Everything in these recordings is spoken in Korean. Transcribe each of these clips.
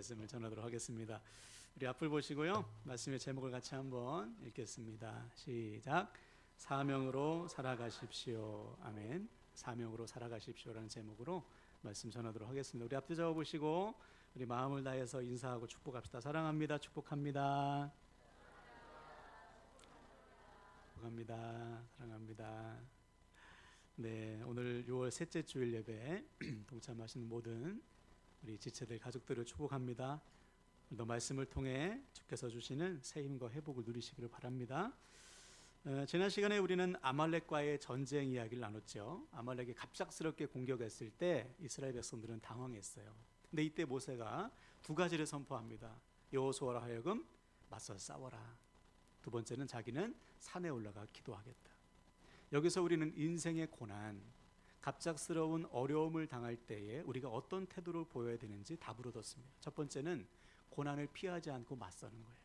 말씀을 전하도록 하겠습니다. 우리 앞을 보시고요. 말씀의 제목을 같이 한번 읽겠습니다. 시작. 사명으로 살아가십시오. 아멘. 사명으로 살아가십시오라는 제목으로 말씀 전하도록 하겠습니다. 우리 앞뒤 적어보시고 우리 마음을 다해서 인사하고 축복합시다. 사랑합니다. 축복합니다. 축복합니다. 사랑합니다. 네, 오늘 6월 셋째 주일 예배에 동참하시는 모든 우리 지체들 가족들을 축복합니다. 오늘도 말씀을 통해 주께서 주시는 새 힘과 회복을 누리시기를 바랍니다. 지난 시간에 우리는 아말렉과의 전쟁 이야기를 나눴죠. 아말렉이 갑작스럽게 공격했을 때 이스라엘 백성들은 당황했어요. 근데 이때 모세가 두 가지를 선포합니다. 여호수아로 하여금 맞서 싸워라. 두 번째는 자기는 산에 올라가 기도하겠다. 여기서 우리는 인생의 고난, 갑작스러운 어려움을 당할 때에 우리가 어떤 태도를 보여야 되는지 답을 얻었습니다. 첫 번째는 고난을 피하지 않고 맞서는 거예요.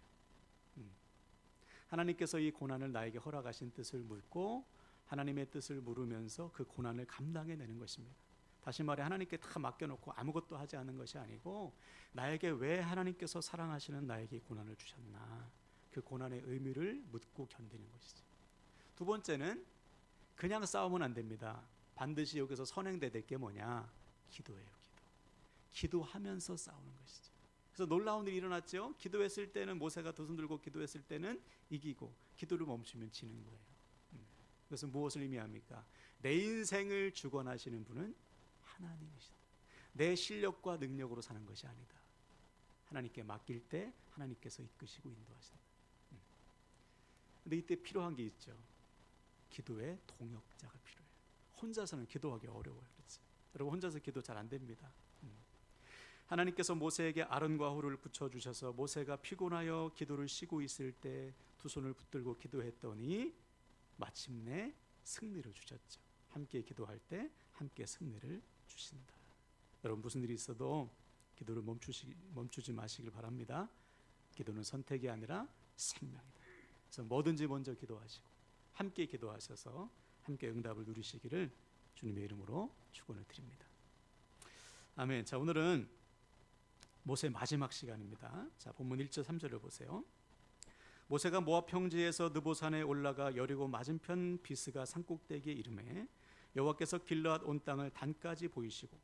하나님께서 이 고난을 나에게 허락하신 뜻을 묻고 하나님의 뜻을 물으면서 그 고난을 감당해내는 것입니다. 다시 말해 하나님께 다 맡겨놓고 아무것도 하지 않는 것이 아니고 나에게 왜 하나님께서 사랑하시는 나에게 이 고난을 주셨나, 그 고난의 의미를 묻고 견디는 것이죠. 두 번째는 그냥 싸우면 안 됩니다. 반드시 여기서 선행돼야 될 게 뭐냐? 기도예요. 기도하면서 싸우는 것이죠. 그래서 놀라운 일이 일어났죠. 기도했을 때는 모세가 두 손 들고 기도했을 때는 이기고 기도를 멈추면 지는 거예요. 그것은 무엇을 의미합니까? 내 인생을 주관하시는 분은 하나님이시다. 내 실력과 능력으로 사는 것이 아니다. 하나님께 맡길 때 하나님께서 이끄시고 인도하신다. 근데 이때 필요한 게 있죠. 기도의 동역자가 필요해요. 혼자서는 기도하기 어려워요. 그렇지? 여러분 혼자서 기도 잘 안 됩니다. 하나님께서 모세에게 아론과 홀을 붙여주셔서 모세가 피곤하여 기도를 쉬고 있을 때 두 손을 붙들고 기도했더니 마침내 승리를 주셨죠. 함께 기도할 때 함께 승리를 주신다. 여러분 무슨 일이 있어도 기도를 멈추지 마시길 바랍니다. 기도는 선택이 아니라 생명이다. 그래서 뭐든지 먼저 기도하시고 함께 기도하셔서 함께 응답을 누리시기를 주님의 이름으로 축원을 드립니다. 아멘. 자, 오늘은 모세 마지막 시간입니다. 자, 본문 1절 3절을 보세요. 모세가 모압 평지에서 느보산에 올라가 여리고 맞은편 비스가 산꼭대기에 이르매 여호와께서 길르앗 온 땅을 단까지 보이시고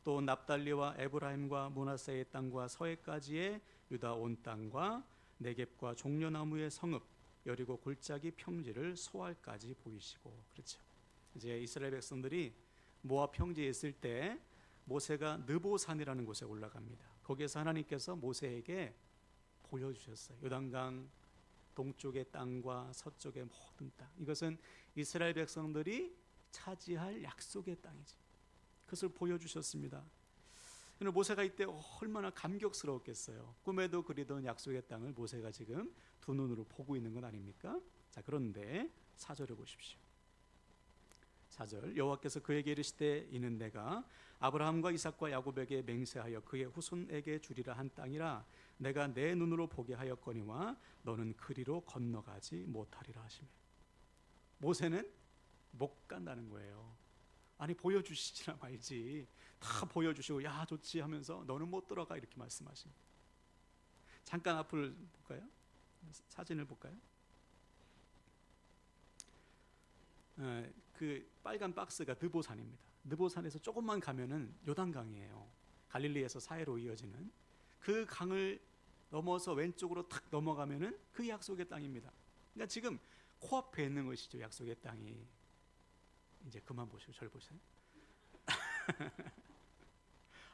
또 납달리와 에브라임과 므낫세의 땅과 서해까지의 유다 온 땅과 네겝과 종려나무의 성읍 여리고 골짜기 평지를 소알까지 보이시고. 그렇죠. 이제 이스라엘 백성들이 모압 평지에 있을 때 모세가 느보산이라는 곳에 올라갑니다. 거기에서 하나님께서 모세에게 보여주셨어요. 요단강 동쪽의 땅과 서쪽의 모든 땅. 이것은 이스라엘 백성들이 차지할 약속의 땅이지. 그것을 보여주셨습니다. 모세가 이때 얼마나 감격스러웠겠어요. 꿈에도 그리던 약속의 땅을 모세가 지금 두 눈으로 보고 있는 건 아닙니까? 자, 그런데 4절을 보십시오. 4절 여호와께서 그에게 이르시되 이는 내가 아브라함과 이삭과 야곱에게 맹세하여 그의 후손에게 주리라 한 땅이라 내가 내 눈으로 보게 하였거니와 너는 그리로 건너가지 못하리라 하시며. 모세는 못 간다는 거예요. 아니 보여주시지나 말지 다 보여주시고 야 좋지 하면서 너는 못 들어가 이렇게 말씀하십니다. 잠깐 앞을 볼까요? 사진을 볼까요? 그 빨간 박스가 느보산입니다. 느보산에서 조금만 가면은 요단강이에요. 갈릴리에서 사해로 이어지는 그 강을 넘어서 왼쪽으로 탁 넘어가면은 그 약속의 땅입니다. 그러니까 지금 코앞에 있는 것이죠. 약속의 땅이. 이제 그만 보시고 절 보세요.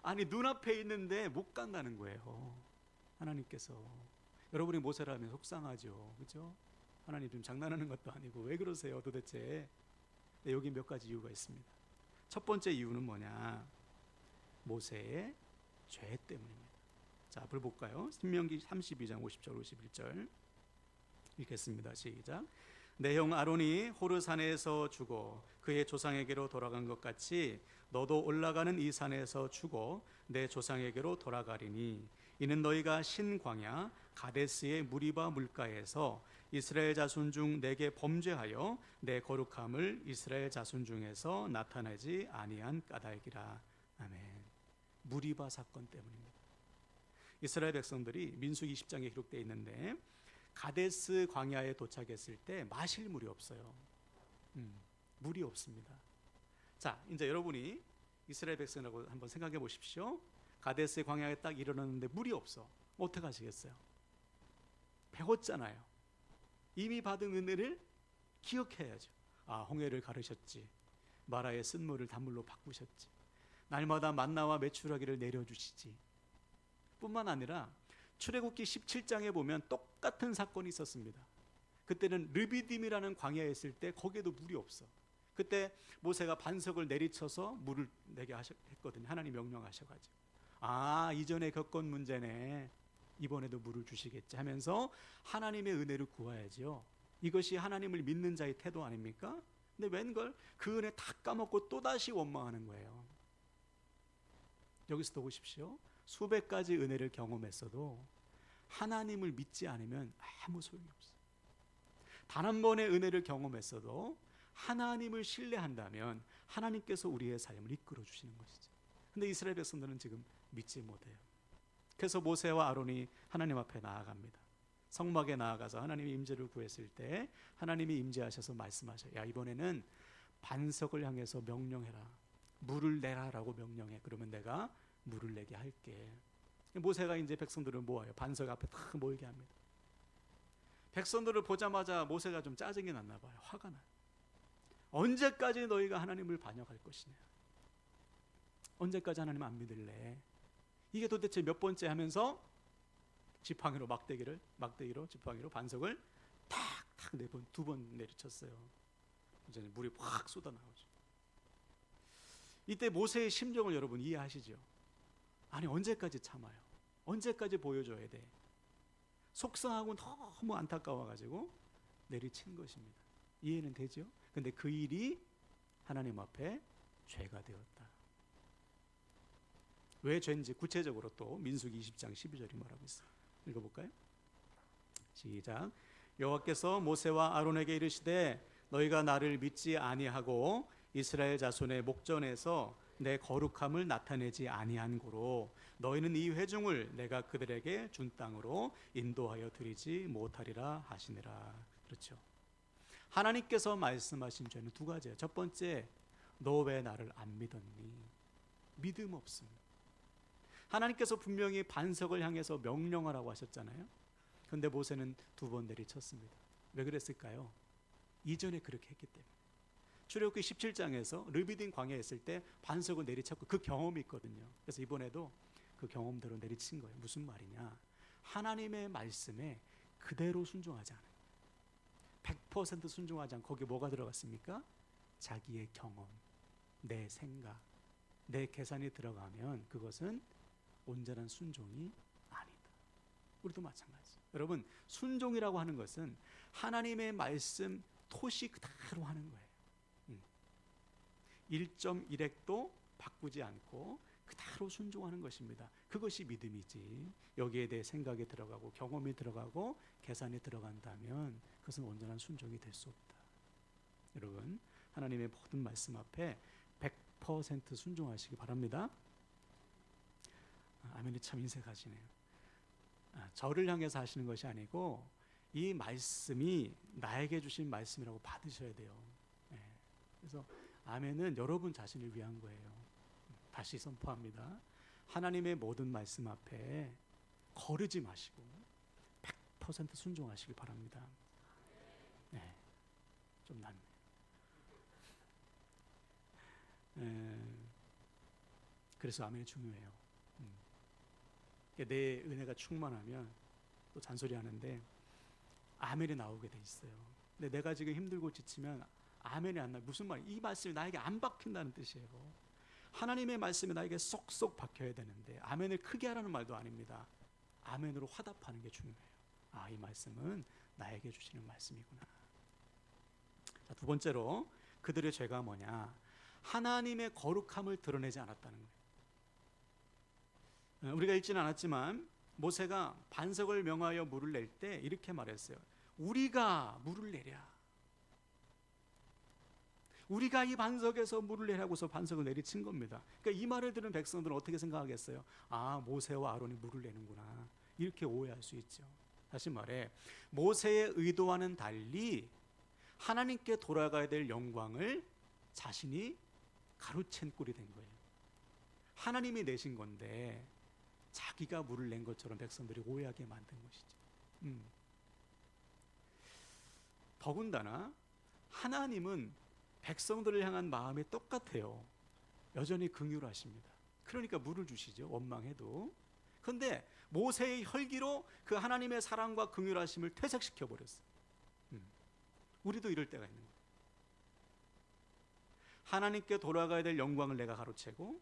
아니 눈앞에 있는데 못 간다는 거예요. 하나님께서. 여러분이 모세라면 속상하죠. 그렇죠? 하나님 좀 장난하는 것도 아니고 왜 그러세요 도대체. 네, 여기 몇 가지 이유가 있습니다. 첫 번째 이유는 뭐냐? 모세의 죄 때문입니다. 자, 앞을 볼까요? 신명기 32장 50절 51절 읽겠습니다. 시작. 내 형 아론이 호르산에서 죽어 그의 조상에게로 돌아간 것 같이 너도 올라가는 이 산에서 죽어 내 조상에게로 돌아가리니 이는 너희가 신광야 가데스의 무리바 물가에서 이스라엘 자손 중 내게 범죄하여 내 거룩함을 이스라엘 자손 중에서 나타내지 아니한 까닭이라. 아멘. 무리바 사건 때문입니다. 이스라엘 백성들이 민수기 10장에 기록되어 있는데 가데스 광야에 도착했을 때 마실 물이 없어요. 물이 없습니다. 자, 이제 여러분이 이스라엘 백성이라고 한번 생각해 보십시오. 가데스 광야에 딱 이르렀는데 물이 없어. 어떻게 하시겠어요? 배웠잖아요. 이미 받은 은혜를 기억해야죠. 아, 홍해를 가르셨지. 마라의 쓴물을 단물로 바꾸셨지. 날마다 만나와 메추라기를 내려주시지. 뿐만 아니라 출애굽기 17장에 보면 똑같은 사건이 있었습니다. 그때는 르비딤이라는 광야에 있을 때 거기에도 물이 없어. 그때 모세가 반석을 내리쳐서 물을 내게 했거든요. 하나님 명령하셔가지고. 아, 이전에 겪은 문제네. 이번에도 물을 주시겠지 하면서 하나님의 은혜를 구해야죠. 이것이 하나님을 믿는 자의 태도 아닙니까? 근데 웬걸 그 은혜 다 까먹고 또다시 원망하는 거예요. 여기서 또 보십시오. 수백 가지 은혜를 경험했어도 하나님을 믿지 않으면 아무 소용이 없어요. 단 한 번의 은혜를 경험했어도 하나님을 신뢰한다면 하나님께서 우리의 삶을 이끌어 주시는 것이죠. 근데 이스라엘 백성들은 지금 믿지 못해요. 그래서 모세와 아론이 하나님 앞에 나아갑니다. 성막에 나아가서 하나님의 임재를 구했을 때 하나님이 임재하셔서 말씀하셔요. 야, 이번에는 반석을 향해서 명령해라. 물을 내라라고 명령해. 그러면 내가 물을 내게 할게. 모세가 이제 백성들을 모아요. 반석 앞에 탁 모이게 합니다. 백성들을 보자마자 모세가 좀 짜증이 났나 봐요. 화가 나요. 언제까지 너희가 하나님을 반역할 것이냐? 언제까지 하나님 안 믿을래? 이게 도대체 몇 번째 하면서 지팡이로 막대기로 지팡이로 반석을 탁탁 두 번 내리쳤어요. 이제 물이 확 쏟아 나오죠. 이때 모세의 심정을 여러분 이해하시죠? 아니, 언제까지 참아요? 언제까지 보여줘야 돼? 속상하고 너무 안타까워가지고 내리친 것입니다. 이해는 되죠? 근데 그 일이 하나님 앞에 죄가 되었다. 왜 죄인지 구체적으로 또 민수기 20장 12절이 말하고 있어요. 읽어볼까요? 시작. 여호와께서 모세와 아론에게 이르시되 너희가 나를 믿지 아니하고 이스라엘 자손의 목전에서 내 거룩함을 나타내지 아니한 고로 너희는 이 회중을 내가 그들에게 준 땅으로 인도하여 드리지 못하리라 하시니라. 그렇죠. 하나님께서 말씀하신 죄는 두 가지예요. 첫 번째, 너 왜 나를 안 믿었니? 믿음 없습니다. 하나님께서 분명히 반석을 향해서 명령하라고 하셨잖아요. 그런데 모세는 두 번 내리쳤습니다. 왜 그랬을까요? 이전에 그렇게 했기 때문에. 출애굽기 17장에서 르비딤 광야에 있을 때 반석을 내리쳤고 그 경험이 있거든요. 그래서 이번에도 그 경험대로 내리친 거예요. 무슨 말이냐? 하나님의 말씀에 그대로 순종하지 않아요. 100% 순종하지 않고 거기에 뭐가 들어갔습니까? 자기의 경험, 내 생각, 내 계산이 들어가면 그것은 온전한 순종이 아니다. 우리도 마찬가지. 여러분, 순종이라고 하는 것은 하나님의 말씀 토시 그대로 하는 거예요. 1.1핵도 바꾸지 않고 그대로 순종하는 것입니다. 그것이 믿음이지. 여기에 대해 생각이 들어가고 경험이 들어가고 계산이 들어간다면 그것은 온전한 순종이 될 수 없다. 여러분, 하나님의 모든 말씀 앞에 100% 순종하시기 바랍니다. 아멘이 참 인색하시네요. 저를 향해서 하시는 것이 아니고 이 말씀이 나에게 주신 말씀이라고 받으셔야 돼요. 그래서 아멘은 여러분 자신을 위한 거예요. 다시 선포합니다. 하나님의 모든 말씀 앞에 거르지 마시고 100% 순종하시길 바랍니다. 네, 좀 낫네요. 그래서 아멘이 중요해요. 내 은혜가 충만하면 또 잔소리 하는데 아멘이 나오게 돼 있어요. 근데 내가 지금 힘들고 지치면 아멘이 안 나요. 무슨 말이에요? 이 말씀이 나에게 안 박힌다는 뜻이에요. 하나님의 말씀이 나에게 쏙쏙 박혀야 되는데 아멘을 크게 하라는 말도 아닙니다. 아멘으로 화답하는 게 중요해요. 아, 이 말씀은 나에게 주시는 말씀이구나. 자, 두 번째로 그들의 죄가 뭐냐? 하나님의 거룩함을 드러내지 않았다는 거예요. 우리가 읽지는 않았지만 모세가 반석을 명하여 물을 낼 때 이렇게 말했어요. 우리가 물을 내랴. 우리가 이 반석에서 물을 내라고서 반석을 내리친 겁니다. 그러니까 이 말을 들은 백성들은 어떻게 생각하겠어요? 아, 모세와 아론이 물을 내는구나, 이렇게 오해할 수 있죠. 다시 말해, 모세의 의도와는 달리 하나님께 돌아가야 될 영광을 자신이 가로챈 꼴이 된 거예요. 하나님이 내신 건데 자기가 물을 낸 것처럼 백성들이 오해하게 만든 것이죠. 더군다나 하나님은 백성들을 향한 마음이 똑같아요. 여전히 긍휼하십니다. 그러니까 물을 주시죠, 원망해도. 그런데 모세의 혈기로 그 하나님의 사랑과 긍휼하심을 퇴색시켜 버렸어요. 우리도 이럴 때가 있는 거예요. 하나님께 돌아가야 될 영광을 내가 가로채고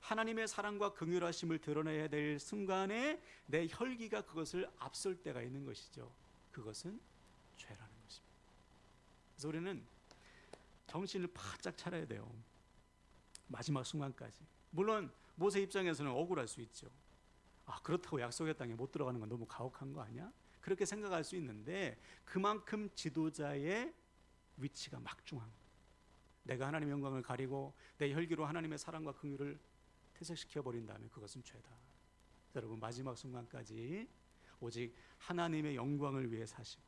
하나님의 사랑과 긍휼하심을 드러내야 될 순간에 내 혈기가 그것을 앞설 때가 있는 것이죠. 그것은 죄라는 것입니다. 그래서 우리는 정신을 바짝 차려야 돼요. 마지막 순간까지. 물론 모세 입장에서는 억울할 수 있죠. 아, 그렇다고 약속의 땅에 못 들어가는 건 너무 가혹한 거 아니야? 그렇게 생각할 수 있는데 그만큼 지도자의 위치가 막중한 거예요. 내가 하나님의 영광을 가리고 내 혈기로 하나님의 사랑과 긍휼을 퇴색시켜 버린다면 그것은 죄다. 여러분, 마지막 순간까지 오직 하나님의 영광을 위해 사시고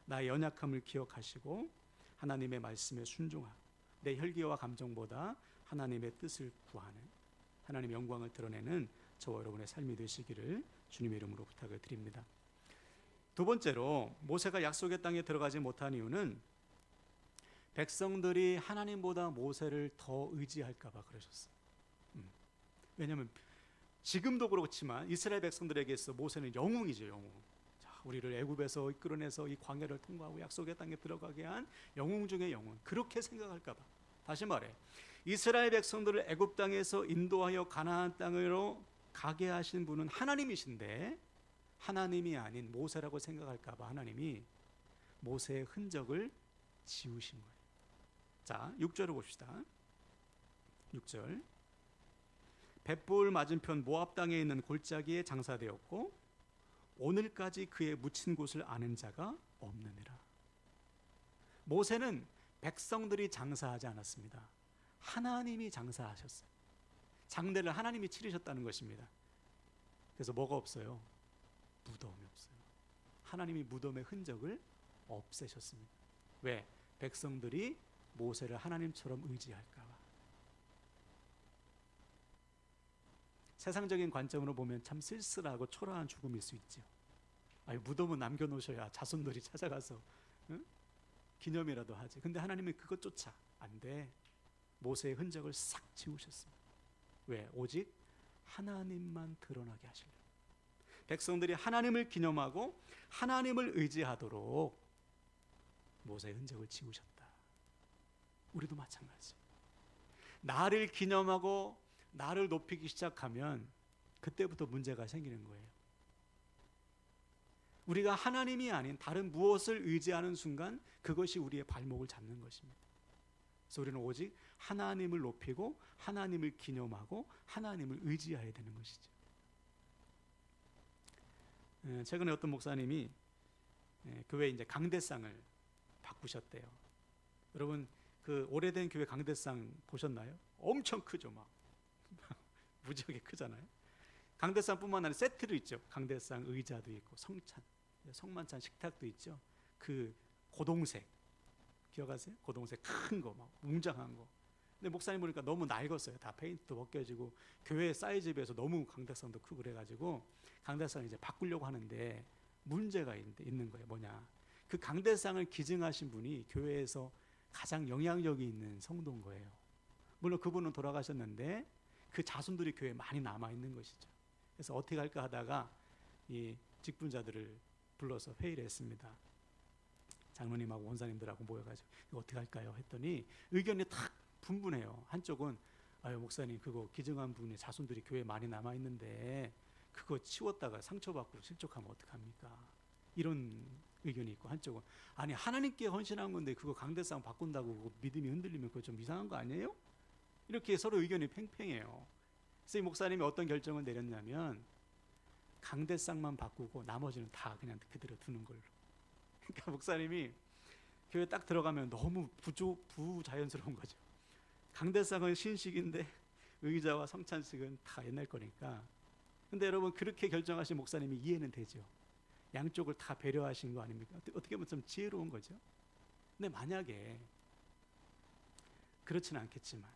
나의 연약함을 기억하시고 하나님의 말씀에 순종하고 내 혈기와 감정보다 하나님의 뜻을 구하는, 하나님의 영광을 드러내는 저와 여러분의 삶이 되시기를 주님의 이름으로 부탁을 드립니다. 두 번째로, 모세가 약속의 땅에 들어가지 못한 이유는 백성들이 하나님보다 모세를 더 의지할까 봐 그러셨어요. 왜냐하면 지금도 그렇지만 이스라엘 백성들에게 있어 모세는 영웅이죠, 영웅. 자, 우리를 애굽에서 이끌어내서 이 광야를 통과하고 약속의 땅에 들어가게 한 영웅 중의 영웅, 그렇게 생각할까 봐. 다시 말해, 이스라엘 백성들을 애굽 땅에서 인도하여 가나안 땅으로 가게 하신 분은 하나님이신데 하나님이 아닌 모세라고 생각할까 봐 하나님이 모세의 흔적을 지우신 거예요. 자, 6절을 봅시다. 6절. 벳볼 맞은편 모압 땅에 있는 골짜기에 장사되었고 오늘까지 그의 묻힌 곳을 아는 자가 없느니라. 모세는 백성들이 장사하지 않았습니다. 하나님이 장사하셨어요. 장례를 하나님이 치르셨다는 것입니다. 그래서 뭐가 없어요? 무덤이 없어요. 하나님이 무덤의 흔적을 없애셨습니다. 왜? 백성들이 모세를 하나님처럼 의지할까 봐. 세상적인 관점으로 보면 참 쓸쓸하고 초라한 죽음일 수 있죠. 아니, 무덤은 남겨놓으셔야 자손들이 찾아가서 기념이라도 하지. 근데 하나님은 그것조차 안 돼. 모세의 흔적을 싹 지우셨습니다. 왜? 오직 하나님만 드러나게 하시려고. 백성들이 하나님을 기념하고 하나님을 의지하도록 모세의 흔적을 지우셨다. 우리도 마찬가지예요. 나를 기념하고 나를 높이기 시작하면 그때부터 문제가 생기는 거예요. 우리가 하나님이 아닌 다른 무엇을 의지하는 순간 그것이 우리의 발목을 잡는 것입니다. 그래서 우리는 오직 하나님을 높이고 하나님을 기념하고 하나님을 의지해야 되는 것이죠. 최근에 어떤 목사님이 교회 이제 강대상을 바꾸셨대요. 여러분, 그 오래된 교회 강대상 보셨나요? 엄청 크죠, 막 무지하게 크잖아요. 강대상뿐만 아니라 세트로 있죠. 강대상 의자도 있고 성만찬 식탁도 있죠. 그 고동색 기억하세요? 고동색 큰 거, 막 웅장한 거. 근데 목사님 보니까 너무 낡았어요. 다 페인트도 벗겨지고 교회 사이즈에 비해서 너무 강대상도 크고 그래가지고 강대상을 이제 바꾸려고 하는데 문제가 있는 거예요. 뭐냐? 그 강대상을 기증하신 분이 교회에서 가장 영향력이 있는 성도인 거예요. 물론 그분은 돌아가셨는데 그 자손들이 교회에 많이 남아 있는 것이죠. 그래서 어떻게 할까 하다가 이 직분자들을 불러서 회의를 했습니다. 장로님하고 원사님들하고 모여가지고 이거 어떻게 할까요? 했더니 의견이 탁 분분해요. 한쪽은 아유, 목사님, 그거 기증한 분의 자손들이 교회에 많이 남아 있는데 그거 치웠다가 상처받고 실족하면 어떡합니까? 이런 의견이 있고, 한쪽은 아니, 하나님께 헌신한 건데 그거 강대상 바꾼다고 믿음이 흔들리면 그거 좀 이상한 거 아니에요? 이렇게 서로 의견이 팽팽해요. 그래서 이 목사님이 어떤 결정을 내렸냐면 강대상만 바꾸고 나머지는 다 그냥 그대로 두는 걸로. 그러니까 목사님이 교회 딱 들어가면 너무 부자연스러운 거죠. 강대상은 신식인데 의자와 성찬식은 다 옛날 거니까. 근데 여러분, 그렇게 결정하신 목사님이 이해는 되죠. 양쪽을 다 배려하신 거 아닙니까? 어떻게 보면 좀 지혜로운 거죠. 근데 만약에 그렇지는 않겠지만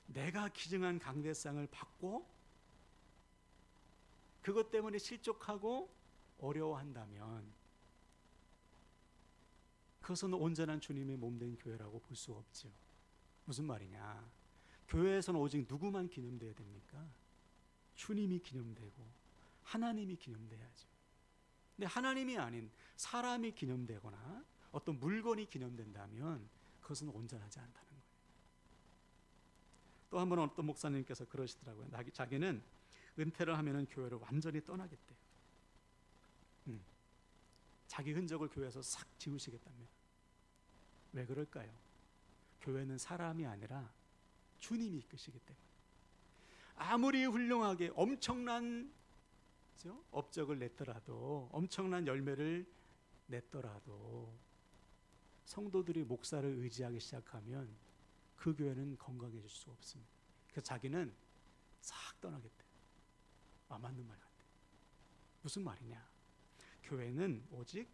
내가 기증한 강대상을 받고 그것 때문에 실족하고 어려워한다면 그것은 온전한 주님의 몸된 교회라고 볼 수가 없죠. 무슨 말이냐? 교회에서는 오직 누구만 기념돼야 됩니까? 주님이 기념되고 하나님이 기념돼야죠. 근데 하나님이 아닌 사람이 기념되거나 어떤 물건이 기념된다면 그것은 온전하지 않다는 거예요. 또 한 번 어떤 목사님께서 그러시더라고요. 자기는 은퇴를 하면은 교회를 완전히 떠나겠대요. 자기 흔적을 교회에서 싹 지우시겠답니다. 왜 그럴까요? 교회는 사람이 아니라 주님이 이끄시기 때문에. 아무리 훌륭하게 엄청난 업적을 냈더라도, 엄청난 열매를 냈더라도 성도들이 목사를 의지하기 시작하면 그 교회는 건강해질 수가 없습니다. 그래서 자기는 싹 떠나겠대. 맞는 말 같아. 무슨 말이냐? 교회는 오직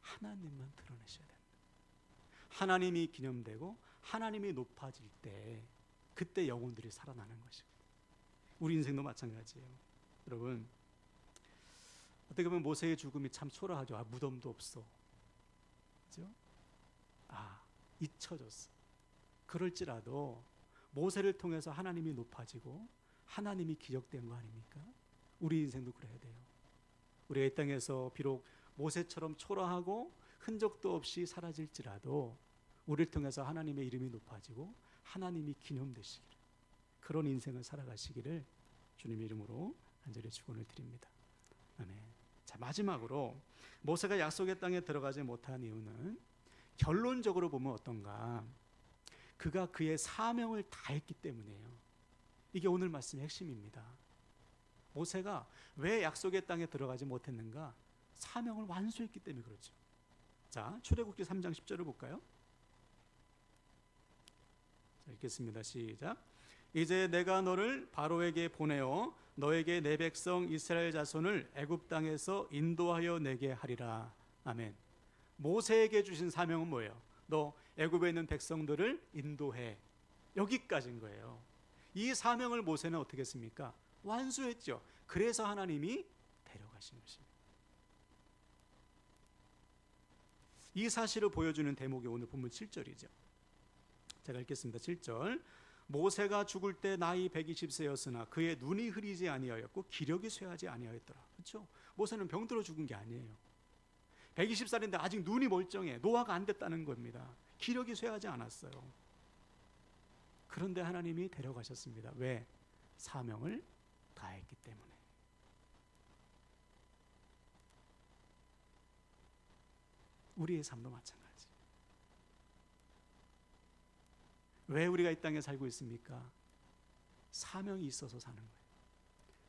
하나님만 드러내셔야 된다. 하나님이 기념되고 하나님이 높아질 때 그때 영혼들이 살아나는 것이고, 우리 인생도 마찬가지예요. 여러분, 어떻게 보면 모세의 죽음이 참 초라하죠. 무덤도 없어. 그죠? 잊혀졌어. 그럴지라도 모세를 통해서 하나님이 높아지고 하나님이 기억된 거 아닙니까? 우리 인생도 그래야 돼요. 우리가 이 땅에서 비록 모세처럼 초라하고 흔적도 없이 사라질지라도 우리를 통해서 하나님의 이름이 높아지고 하나님이 기념되시기를, 그런 인생을 살아가시기를 주님의 이름으로 간절히 축원을 드립니다. 아멘. 자, 마지막으로 모세가 약속의 땅에 들어가지 못한 이유는 결론적으로 보면 어떤가? 그가 그의 사명을 다했기 때문이에요. 이게 오늘 말씀의 핵심입니다. 모세가 왜 약속의 땅에 들어가지 못했는가? 사명을 완수했기 때문에 그렇죠. 자, 출애굽기 3장 10절을 볼까요? 자, 읽겠습니다. 시작. 이제 내가 너를 바로에게 보내어 너에게 내 백성 이스라엘 자손을 애굽 땅에서 인도하여 내게 하리라. 아멘. 모세에게 주신 사명은 뭐예요? 너 애굽에 있는 백성들을 인도해. 여기까지인 거예요. 이 사명을 모세는 어떻게 했습니까? 완수했죠. 그래서 하나님이 데려가신 것입니다. 이 사실을 보여주는 대목이 오늘 본문 7절이죠. 제가 읽겠습니다. 7절. 모세가 죽을 때 나이 120세였으나 그의 눈이 흐리지 아니하였고 기력이 쇠하지 아니하였더라. 그렇죠? 모세는 병들어 죽은 게 아니에요. 120살인데 아직 눈이 멀쩡해. 노화가 안 됐다는 겁니다. 기력이 쇠하지 않았어요. 그런데 하나님이 데려가셨습니다. 왜? 사명을 다했기 때문에. 우리의 삶도 마찬가지. 왜 우리가 이 땅에 살고 있습니까? 사명이 있어서 사는 거예요.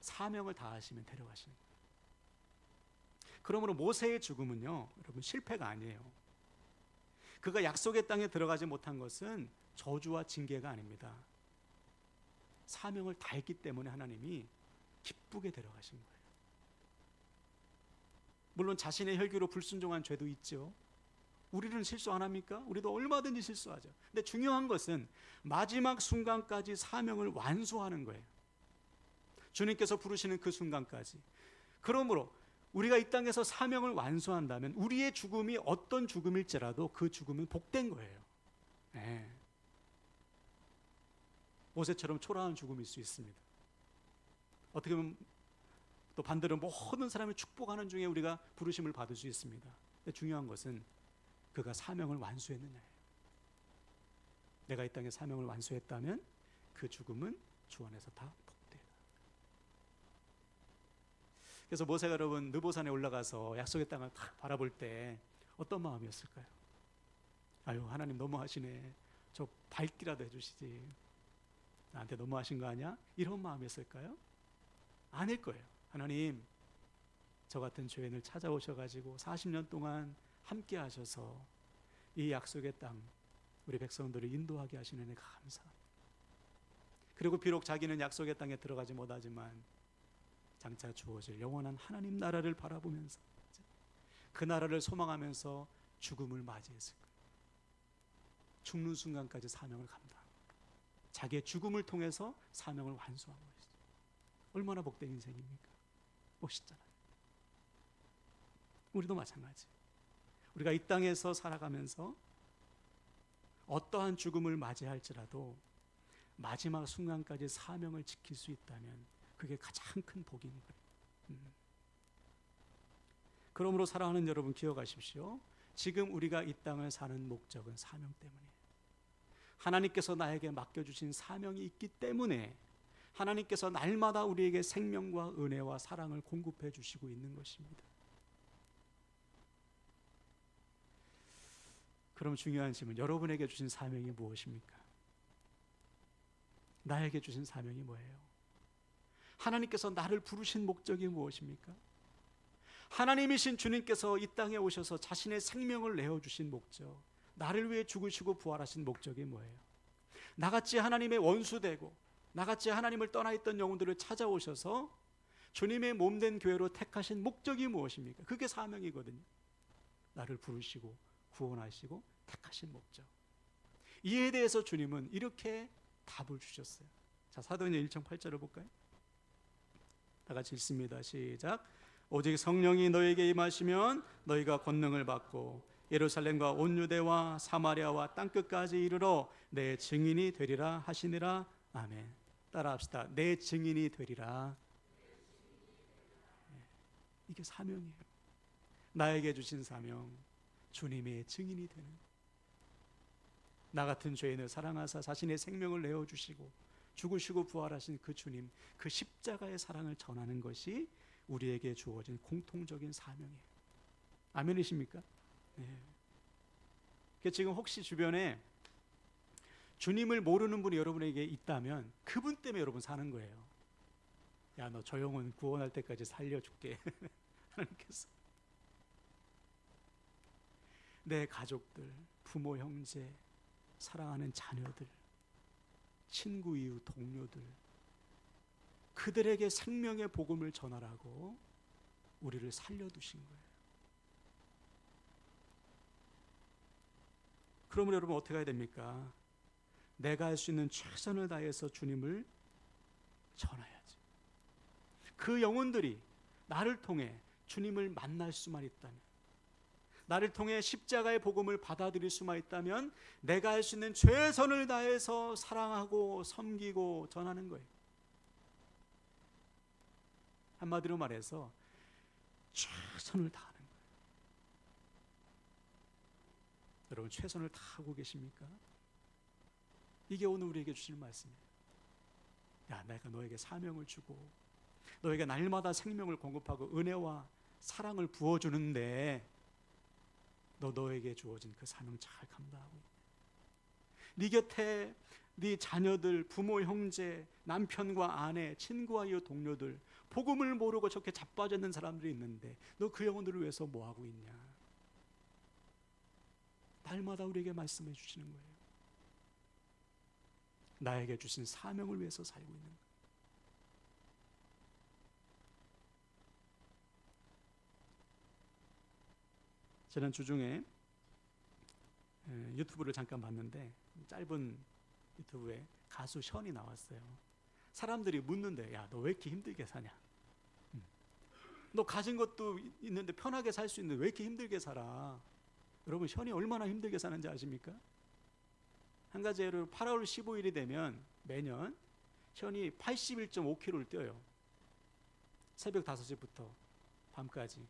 사명을 다하시면 데려가시는 거예요. 그러므로 모세의 죽음은요, 여러분, 실패가 아니에요. 그가 약속의 땅에 들어가지 못한 것은 저주와 징계가 아닙니다. 사명을 다했기 때문에 하나님이 기쁘게 데려가신 거예요. 물론 자신의 혈기로 불순종한 죄도 있죠. 우리는 실수 안 합니까? 우리도 얼마든지 실수하죠. 근데 중요한 것은 마지막 순간까지 사명을 완수하는 거예요. 주님께서 부르시는 그 순간까지. 그러므로 우리가 이 땅에서 사명을 완수한다면 우리의 죽음이 어떤 죽음일지라도 그 죽음은 복된 거예요. 네. 모세처럼 초라한 죽음일 수 있습니다. 어떻게 보면 또 반대로 모든 사람을 축복하는 중에 우리가 부르심을 받을 수 있습니다. 근데 중요한 것은 그가 사명을 완수했느냐예요. 내가 이 땅에 사명을 완수했다면 그 죽음은 주 안에서 다 복되다. 그래서 모세가 여러분 느보산에 올라가서 약속의 땅을 딱 바라볼 때 어떤 마음이었을까요? 아유, 하나님 너무하시네. 저 밟기라도 해주시지. 나한테 너무하신 거 아니야? 이런 마음이었을까요? 아닐 거예요. 하나님, 저 같은 죄인을 찾아오셔가지고 40년 동안 함께 하셔서 이 약속의 땅 우리 백성들을 인도하게 하시는 은혜 감사합니다. 그리고 비록 자기는 약속의 땅에 들어가지 못하지만 장차 주어질 영원한 하나님 나라를 바라보면서 그 나라를 소망하면서 죽음을 맞이했을 거예요. 죽는 순간까지 사명을 감당하고 자기의 죽음을 통해서 사명을 완수한 것이죠. 얼마나 복된 인생입니까? 멋있잖아요. 우리도 마찬가지. 우리가 이 땅에서 살아가면서 어떠한 죽음을 맞이할지라도 마지막 순간까지 사명을 지킬 수 있다면 그게 가장 큰 복인 거예요. 그러므로 사랑하는 여러분 기억하십시오. 지금 우리가 이 땅을 사는 목적은 사명 때문이에요. 하나님께서 나에게 맡겨주신 사명이 있기 때문에 하나님께서 날마다 우리에게 생명과 은혜와 사랑을 공급해 주시고 있는 것입니다. 그럼 중요한 질문, 여러분에게 주신 사명이 무엇입니까? 나에게 주신 사명이 뭐예요? 하나님께서 나를 부르신 목적이 무엇입니까? 하나님이신 주님께서 이 땅에 오셔서 자신의 생명을 내어주신 목적, 나를 위해 죽으시고 부활하신 목적이 뭐예요? 나같이 하나님의 원수되고 나같이 하나님을 떠나 있던 영혼들을 찾아오셔서 주님의 몸된 교회로 택하신 목적이 무엇입니까? 그게 사명이거든요. 나를 부르시고 구원하시고 택하신 목적. 이에 대해서 주님은 이렇게 답을 주셨어요. 자, 사도행전 1장 8절을 볼까요? 다 같이 읽습니다. 시작. 오직 성령이 너에게 임하시면 너희가 권능을 받고 예루살렘과 온 유대와 사마리아와 땅끝까지 이르러 내 증인이 되리라 하시니라. 아멘. 따라합시다. 내 증인이 되리라. 이게 사명이에요. 나에게 주신 사명, 주님의 증인이 되는, 나 같은 죄인을 사랑하사 자신의 생명을 내어주시고 죽으시고 부활하신 그 주님, 그 십자가의 사랑을 전하는 것이 우리에게 주어진 공통적인 사명이에요. 아멘이십니까? 네. 지금 혹시 주변에 주님을 모르는 분이 여러분에게 있다면 그분 때문에 여러분 사는 거예요. 야, 너 저 영혼 구원할 때까지 살려줄게. 하나님께서. 내 가족들, 부모, 형제, 사랑하는 자녀들, 친구, 이웃, 동료들, 그들에게 생명의 복음을 전하라고 우리를 살려두신 거예요. 그러면 여러분 어떻게 해야 됩니까? 내가 할 수 있는 최선을 다해서 주님을 전해야지. 그 영혼들이 나를 통해 주님을 만날 수만 있다면, 나를 통해 십자가의 복음을 받아들일 수만 있다면 내가 할 수 있는 최선을 다해서 사랑하고 섬기고 전하는 거예요. 한마디로 말해서 최선을 다하는 거예요. 여러분 최선을 다하고 계십니까? 이게 오늘 우리에게 주시는 말씀이에요. 야, 내가 너에게 사명을 주고 너에게 날마다 생명을 공급하고 은혜와 사랑을 부어주는데 너에게 주어진 그 사명 잘 감당하고 있냐? 네 곁에 네 자녀들, 부모, 형제, 남편과 아내, 친구와 이웃, 동료들, 복음을 모르고 저렇게 자빠져 있는 사람들이 있는데 너 그 영혼들을 위해서 뭐하고 있냐? 날마다 우리에게 말씀해 주시는 거예요. 나에게 주신 사명을 위해서 살고 있는 거예요. 지난 주중에 유튜브를 잠깐 봤는데 짧은 유튜브에 가수 션이 나왔어요. 사람들이 묻는데 야, 너 왜 이렇게 힘들게 사냐? 너 가진 것도 있는데 편하게 살 수 있는데 왜 이렇게 힘들게 살아? 여러분 션이 얼마나 힘들게 사는지 아십니까? 한 가지 예로 8월 15일이 되면 매년 션이 81.5km를 뛰어요. 새벽 5시부터 밤까지.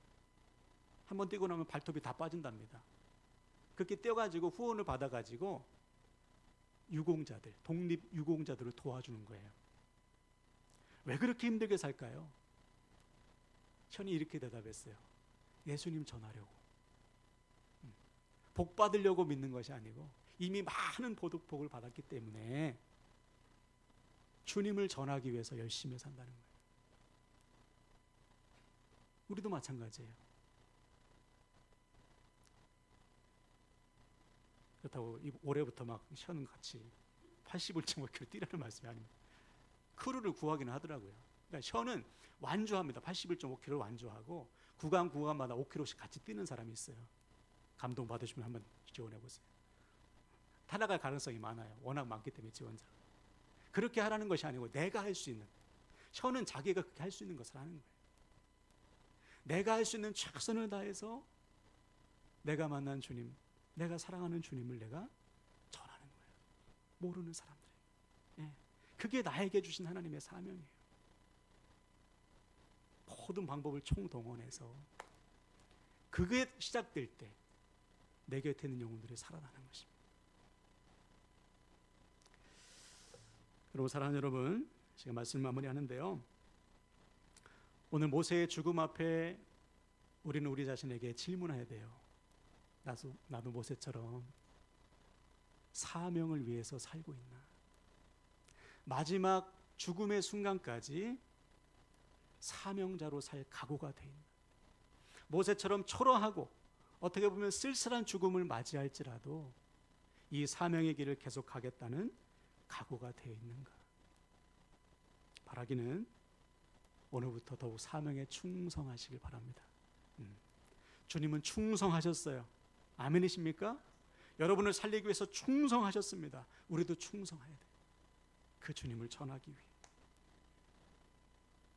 한번 뛰고 나면 발톱이 다 빠진답니다. 그렇게 뛰어가지고 후원을 받아가지고 유공자들, 독립 유공자들을 도와주는 거예요. 왜 그렇게 힘들게 살까요? 션이 이렇게 대답했어요. 예수님 전하려고. 복 받으려고 믿는 것이 아니고 이미 많은 복을 받았기 때문에 주님을 전하기 위해서 열심히 산다는 거예요. 우리도 마찬가지예요. 그렇다고 올해부터 막 션 같이 81.5km 뛰라는 말씀이 아닙니다. 크루를 구하기는 하더라고요. 그러니까 션은 완주합니다. 81.5km를 완주하고 구간마다 5km씩 같이 뛰는 사람이 있어요. 감동 받으시면 한번 지원해 보세요. 타락할 가능성이 많아요. 워낙 많기 때문에 지원자가. 그렇게 하라는 것이 아니고 내가 할 수 있는, 션은 자기가 그렇게 할 수 있는 것을 하는 거예요. 내가 할 수 있는 최선을 다해서 내가 만난 주님, 내가 사랑하는 주님을 내가 전하는 거예요. 모르는 사람들에게. 예. 그게 나에게 주신 하나님의 사명이에요. 모든 방법을 총동원해서 그게 시작될 때 내 곁에 있는 영혼들이 살아나는 것입니다. 여러분, 사랑하는 여러분, 제가 말씀 마무리하는데요. 오늘 모세의 죽음 앞에 우리는 우리 자신에게 질문해야 돼요. 나도 모세처럼 사명을 위해서 살고 있나? 마지막 죽음의 순간까지 사명자로 살 각오가 돼 있나? 모세처럼 초라하고 어떻게 보면 쓸쓸한 죽음을 맞이할지라도 이 사명의 길을 계속하겠다는 각오가 되어 있는가? 바라기는 오늘부터 더욱 사명에 충성하시길 바랍니다. 주님은 충성하셨어요. 아멘이십니까? 여러분을 살리기 위해서 충성하셨습니다. 우리도 충성해야 돼요. 그 주님을 전하기 위해.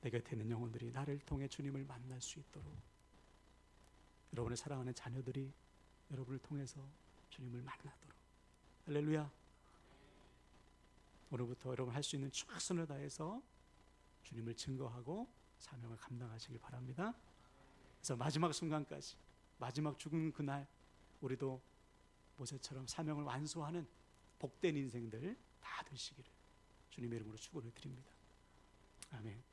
내 곁에 있는 영혼들이 나를 통해 주님을 만날 수 있도록, 여러분의 사랑하는 자녀들이 여러분을 통해서 주님을 만나도록. 할렐루야. 오늘부터 여러분 할 수 있는 최선을 다해서 주님을 증거하고 사명을 감당하시길 바랍니다. 그래서 마지막 순간까지, 마지막 죽은 그날 우리도 모세처럼 사명을 완수하는 복된 인생들 다 되시기를 주님의 이름으로 축원을 드립니다. 아멘.